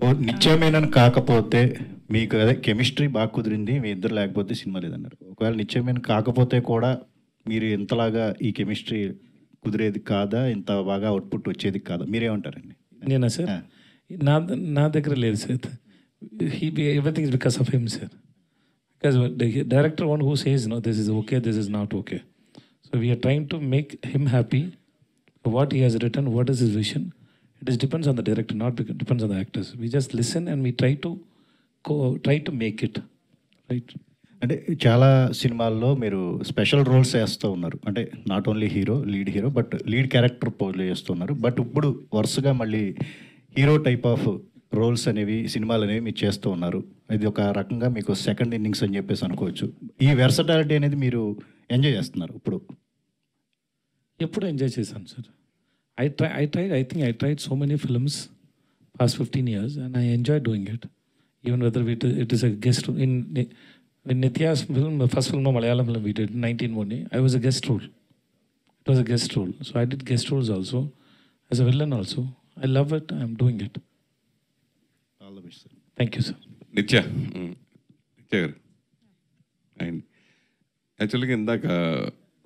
ఓ నిత్యమేనని కాకపోతే మీకు అదే కెమిస్ట్రీ బాగా కుదిరింది, మీ ఇద్దరు లేకపోతే సినిమా లేదన్నారు. ఒకవేళ నిత్యమేన కాకపోతే కూడా మీరు ఇంతలాగా ఈ కెమిస్ట్రీ కుదిరేది కాదా, ఇంత బాగా అవుట్పుట్ వచ్చేది కాదా, మీరేమంటారండి? నేనా సార్? నా నా దగ్గర లేదు sir. Everything is because of him sir. Because director one who says no this is okay, this is not okay. So we are trying to make him happy. What he has written, what is his vision, it is depends on the director, not depends on the actors. We just listen and we try to make it right. అంటే చాలా సినిమాల్లో మీరు special roles వేస్తూ ఉన్నారు. అంటే not only lead hero but lead character play చేస్తున్నారు. But ఇప్పుడు వరుసగా మళ్ళీ హీరో టైప్ ఆఫ్ రోల్స్ అనేవి సినిమాలు అనేవి మీరు చేస్తూ ఉన్నారు. ఇది ఒక రకంగా మీకు సెకండ్ ఇన్నింగ్స్ అని చెప్పేసి అనుకోవచ్చు. ఈ వెర్సటాలిటీ అనేది మీరు ఎంజాయ్ చేస్తున్నారు ఇప్పుడు? ఎప్పుడు ఎంజాయ్ చేశాను sir. I think I tried so many films past 15 years and I enjoy doing it. Even whether it is a guest role. In Nitya's film, the first film, Malayalam film we did, 19 I was a guest role. It was a guest role. So I did guest roles also, as a villain also. I love it, I am doing it. All the best, sir. Thank you, sir. Nitya garu. And actually ఇందాక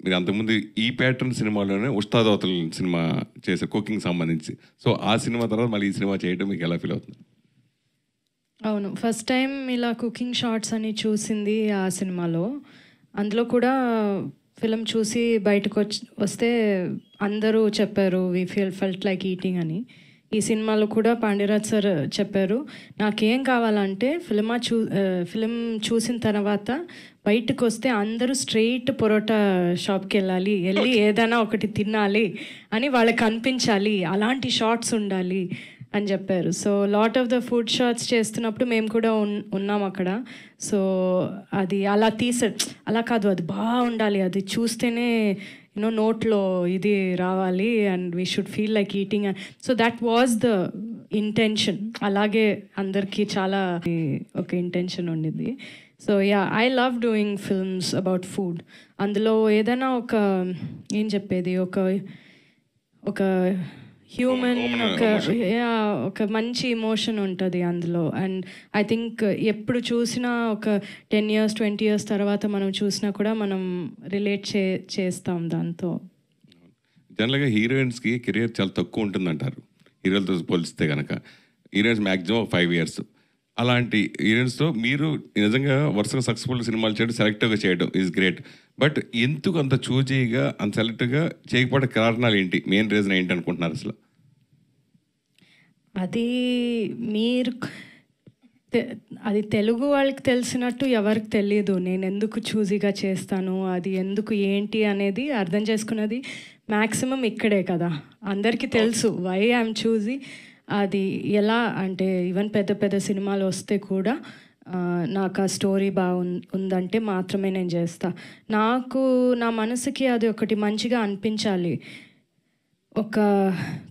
మీరు అంతకుముందు ఈ pattern సినిమాలోనే ఉస్తాద్ అవతల cinema చేశారు cooking సంబంధించి. So ఆ cinema తర్వాత మళ్ళీ ఈ సినిమా చేయడం మీకు ఎలా ఫీల్ అవుతుంది? అవును, ఫస్ట్ టైం ఇలా కుకింగ్ షార్ట్స్ అని చూసింది ఆ సినిమాలో. అందులో కూడా ఫిలిం చూసి బయటకు వస్తే అందరూ చెప్పారు వి ఫెల్ట్ లైక్ ఈటింగ్ అని. ఈ సినిమాలో కూడా పాండ్యరాజ్ సార్ చెప్పారు, నాకేం కావాలంటే ఫిలిం చూసిన తర్వాత బయటకు వస్తే అందరూ స్ట్రెయిట్ పొరోటా షాప్కి వెళ్ళి ఏదైనా ఒకటి తినాలి అని వాళ్ళకి అనిపించాలి, అలాంటి షార్ట్స్ ఉండాలి అని చెప్పారు. So lot of the food shots చేస్తున్నప్పుడు మేము కూడా ఉన్నాం అక్కడ. సో అది అలా అలా కాదు, అది బాగుండాలి, అది చూస్తేనే నోట్లో ఇది రావాలి and we should feel like eating. So that was the intention. అలాగే అందరికీ చాలా ఒక ఇంటెన్షన్ ఉండింది. So yeah, I love doing films about food. అందులో ఏదైనా ఏం చెప్పేది, ఒక హ్యూమన్ ఒక మంచి ఎమోషన్ ఉంటుంది అందులో. అండ్ ఐ థింక్ ఎప్పుడు చూసినా ఒక 10 years 20 years తర్వాత మనం చూసినా కూడా మనం రిలేట్ చేస్తాం దాంతో. జనరల్గా హీరోయిన్స్కి కెరియర్ చాలా తక్కువ ఉంటుందంటారు హీరోలతో పోలిస్తే కనుక. Heroines maximum 5 years. అలాంటి హీరోయిన్స్తో మీరు నిజంగా వరుసగా సక్సెస్ఫుల్ సినిమాలు చేయడం, సెలెక్టివ్గా చేయడం ఈజ్ గ్రేట్. బట్ ఎందుకు అంత చూజీగా అంత సెలెక్టివ్గా చేయకపోవడం కారణాలు ఏంటి, మెయిన్ రీజన్ ఏంటి అనుకుంటున్నారు అసలు? అది తెలుగు వాళ్ళకి తెలిసినట్టు ఎవరికి తెలియదు నేను ఎందుకు చూజీగా చేస్తాను, అది ఎందుకు ఏంటి అనేది అర్థం చేసుకున్నది మ్యాక్సిమం ఇక్కడే కదా. అందరికీ తెలుసు వై ఐఎమ్ చూజీ. అది ఎలా అంటే ఈవెన్ పెద్ద పెద్ద సినిమాలు వస్తే కూడా నాకు ఆ స్టోరీ ఉందంటే మాత్రమే నేను చేస్తా. నా మనసుకి అది ఒకటి మంచిగా అనిపించాలి, ఒక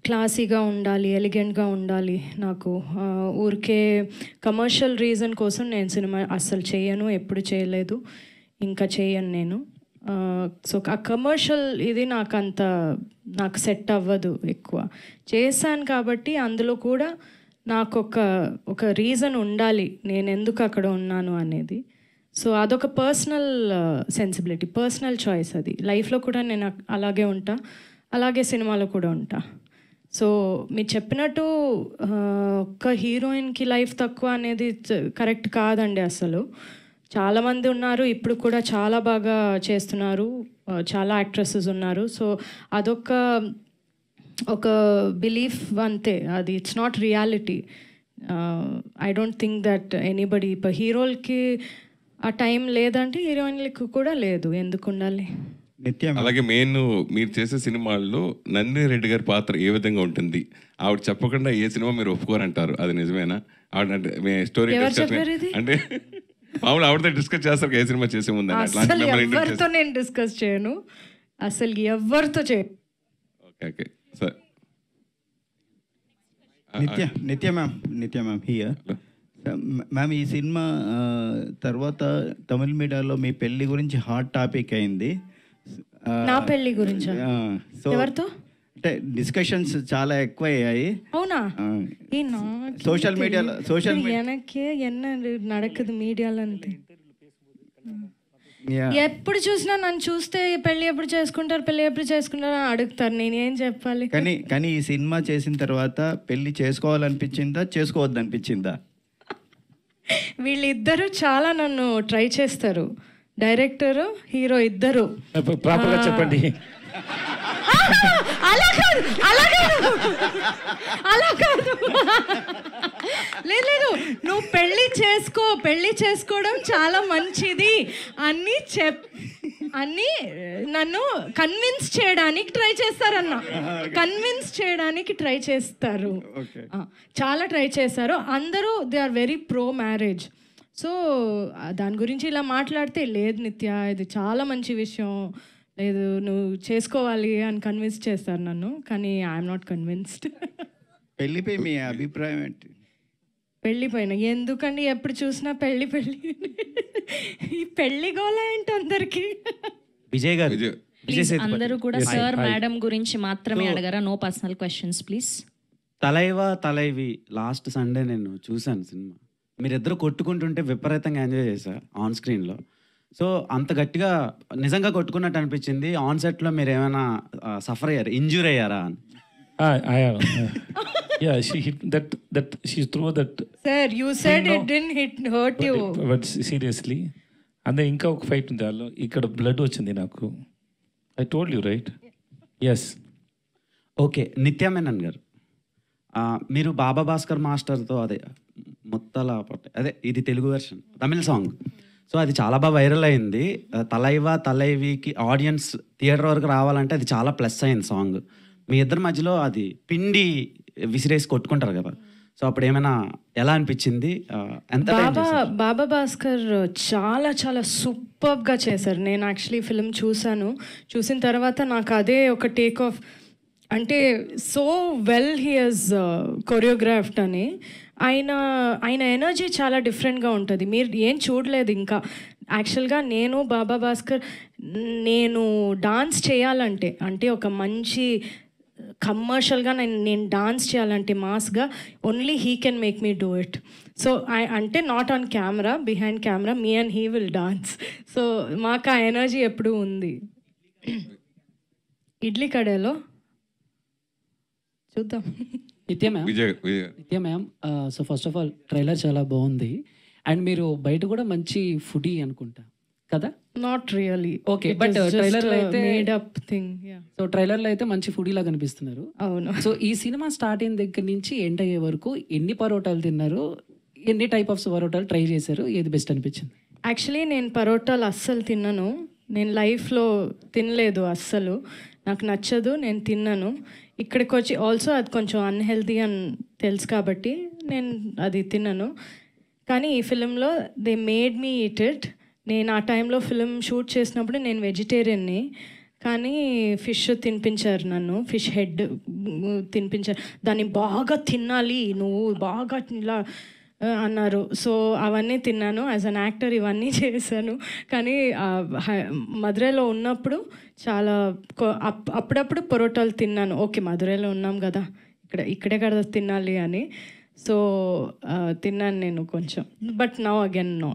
క్లాసీగా ఉండాలి, ఎలిగెంట్గా ఉండాలి. నాకు ఊరికే కమర్షియల్ రీజన్ కోసం నేను సినిమా అస్సలు చేయను, ఎప్పుడు చేయలేదు, ఇంకా చేయను నేను. సో ఆ కమర్షియల్ ఇది నాకు సెట్ అవ్వదు ఎక్కువ. చేశాను కాబట్టి అందులో కూడా నాకు ఒక రీజన్ ఉండాలి నేను ఎందుకు అక్కడ ఉన్నాను అనేది. సో అదొక పర్సనల్ సెన్సిబిలిటీ, పర్సనల్ చాయిస్. అది లైఫ్లో కూడా నేను అలాగే ఉంటా, అలాగే సినిమాలో కూడా ఉంటా. సో మీరు చెప్పినట్టు ఒక్క హీరోయిన్కి లైఫ్ తక్కువ అనేది కరెక్ట్ కాదండి అసలు. చాలామంది ఉన్నారు, ఇప్పుడు కూడా చాలా బాగా చేస్తున్నారు, చాలా యాక్ట్రెసెస్ ఉన్నారు. సో ఒక బిలీఫ్ అంతే, అది it's not reality. I don't think that anybody ఇప్పుడు హీరోలకి ఆ టైం లేదంటే హీరోయిన్లకు కూడా లేదు, ఎందుకు ఉండాలి? అలాగే మెయిన్ మీరు చేసే సినిమాల్లో నందిని రెడ్డి గారి పాత్ర ఏ విధంగా ఉంటుంది? ఆవిడ చెప్పకుండా ఏ సినిమా మీరు ఒప్పుకోరంటారు, అది నిజమేనా? ఆవిడ అంటే మీ స్టోరీ అంటే మామూలు ఆవిడతో డిస్కస్ చేస్తారు ఏ సినిమా చేసే ముందు? ఎవరితో నేను డిస్కస్ చేయను, అసలు ఎవరితో చేయను. Okay sir. నిత్య మ్యామ్ హియర్. మ్యామ్, ఈ సినిమా తర్వాత తమిళ మీడియాలో మీ పెళ్లి గురించి హాట్ టాపిక్ అయింది. నా పెళ్లి గురించి ఎవరితో? అంటే డిస్కషన్స్ చాలా ఎక్కువ అయ్యాయి. అవునా? ఆ, ఏ నాకు సోషల్ మీడియాలో ఎనకే ఎన్న నడకదు మీడియాలో అంతే. యా. ఎప్పుడు చూసినా నన్ను చూస్తే పెళ్ళి ఎప్పుడు చేసుకుంటారు అని అడుగుతారు. నేను ఏం చెప్పాలి? కానీ ఈ సినిమా చేసిన తర్వాత పెళ్లి చేసుకోవాలనిపించిందా, చేసుకోవద్దనిపించిందా? వీళ్ళిద్దరూ చాలా నన్ను ట్రై చేస్తారు, డైరెక్టరు హీరో ఇద్దరు. ప్రాపర్గా చెప్పండి. అలా కాదు లేదు, నువ్వు పెళ్లి చేసుకోవడం చాలా మంచిది అని నన్ను కన్విన్స్ చేయడానికి ట్రై చేస్తారు. చాలా ట్రై చేస్తారు అందరూ. They are very pro marriage. So దాని గురించి ఇలా మాట్లాడితే, లేదు నిత్య ఇది చాలా మంచి విషయం, లేదు నువ్వు చేసుకోవాలి అని కన్విన్స్ చేస్తారు నన్ను. కానీ ఐఎమ్ నాట్ కన్విన్స్డ్. పెళ్లిపై మీ అభిప్రాయం ఏంటి? పెళ్ళిపోయిన ఎందుకండి ఎప్పుడు చూసినా పెళ్ళి ఈ పెళ్లి గోల ఏంటి అందరికి? విజయ్ గారు, ప్లీజ్ అందరూ కూడా సార్ మేడం గురించి మాత్రమే అడగరా, no personal questions please. Thalaivi last Sunday నేను చూశాను సినిమా. మీరిద్దరు కొట్టుకుంటుంటే విపరీతంగా ఎంజాయ్ చేశా ఆన్ స్క్రీన్లో. సో అంత గట్టిగా నిజంగా కొట్టుకున్నట్టు అనిపించింది. ఆన్ సెట్లో మీరు ఏమైనా సఫర్ అయ్యారు, ఇంజూర్ అయ్యారా అని? Yeah, she hit that she threw that. Sir, you said it didn't hurt you. But seriously, and ఇంకా ఒక ఫైట్ ఉంది దానిలో. ఇక్కడ బ్లడ్ వచ్చింది నాకు. I told you right? Yes. Okay, నిత్య మేనన్ గారు, మీరు బాబా భాస్కర్ మాస్టర్తో అదే మొత్తల అదే ఇది తెలుగు వెర్షన్ తమిళ సాంగ్. సో అది చాలా బాగా వైరల్ అయింది. తలైవికి ఆడియన్స్ థియేటర్ వరకు రావాలంటే అది చాలా ప్లస్ అయింది సాంగ్. మీ ఇద్దరి మధ్యలో అది పిండి విసిరేసి కొట్టుకుంటారు కదా, సో అప్పుడు ఏమైనా ఎలా అనిపించింది? ఎంత బాబా భాస్కర్ చాలా చాలా సూపర్గా చేశారు. నేను యాక్చువల్లీ ఫిల్మ్ చూసిన తర్వాత నాకు అదే ఒక టేక్ ఆఫ్, అంటే so well he has choreographed అని. ఆయన ఎనర్జీ చాలా డిఫరెంట్గా ఉంటుంది. మీరు ఏం చూడలేదు ఇంకా. యాక్చువల్గా నేను బాబా భాస్కర్ నేను డాన్స్ చేయాలంటే, అంటే ఒక మంచి కమర్షియల్గా నేను డాన్స్ చేయాలంటే మాస్గా, only he can make me do it. So అంటే not on camera, behind camera me and he will dance. So మాకు ఆ ఎనర్జీ ఎప్పుడూ ఉంది. ఇడ్లీ కడేలో చూద్దాం. Nitya ma'am, so first of all trailer చాలా బాగుంది. అండ్ మీరు బయట కూడా మంచి ఫుడీ అనుకుంటా కదా? Not really. ఓకే, బట్ ట్రైలర్లో అయితే మేడ్ అప్ థింగ్. సో ట్రైలర్లో అయితే మంచి ఫుడీ లాగా కనిపిస్తున్నారు. అవును. సో ఈ సినిమా స్టార్ట్ అయిన దగ్గర నుంచి ఎండ్ అయ్యే వరకు ఎన్ని పరోటాలు తిన్నారు, ఎన్ని టైప్ ఆఫ్ పరోటాలు ట్రై చేశారు, ఏది బెస్ట్ అనిపించింది? యాక్చువల్లీ నేను పరోటాలు అస్సలు తిన్నాను. నేను లైఫ్లో తినలేదు అస్సలు, నాకు నచ్చదు, నేను తిన్నాను. ఇక్కడికి వచ్చి ఆల్సో అది కొంచెం అన్హెల్తీ అని తెలుసు కాబట్టి నేను అది తిన్నాను. కానీ ఈ ఫిలింలో they made me eat it. నేను ఆ టైంలో ఫిలిం షూట్ చేసినప్పుడు నేను వెజిటేరియన్ని, కానీ ఫిష్ తినిపించారు నన్ను, ఫిష్ హెడ్ తినిపించారు. దాన్ని బాగా తినాలి నువ్వు, బాగా ఇలా అన్నారు. సో అవన్నీ తిన్నాను. యాజ్ అన్ యాక్టర్ ఇవన్నీ చేశాను. కానీ మధురైలో ఉన్నప్పుడు చాలా అప్పుడప్పుడు పరోటాలు తిన్నాను. ఓకే, మధురైలో ఉన్నాం కదా, ఇక్కడే కదా తినాలి అని. సో తిన్నాను నేను కొంచెం. But now again no.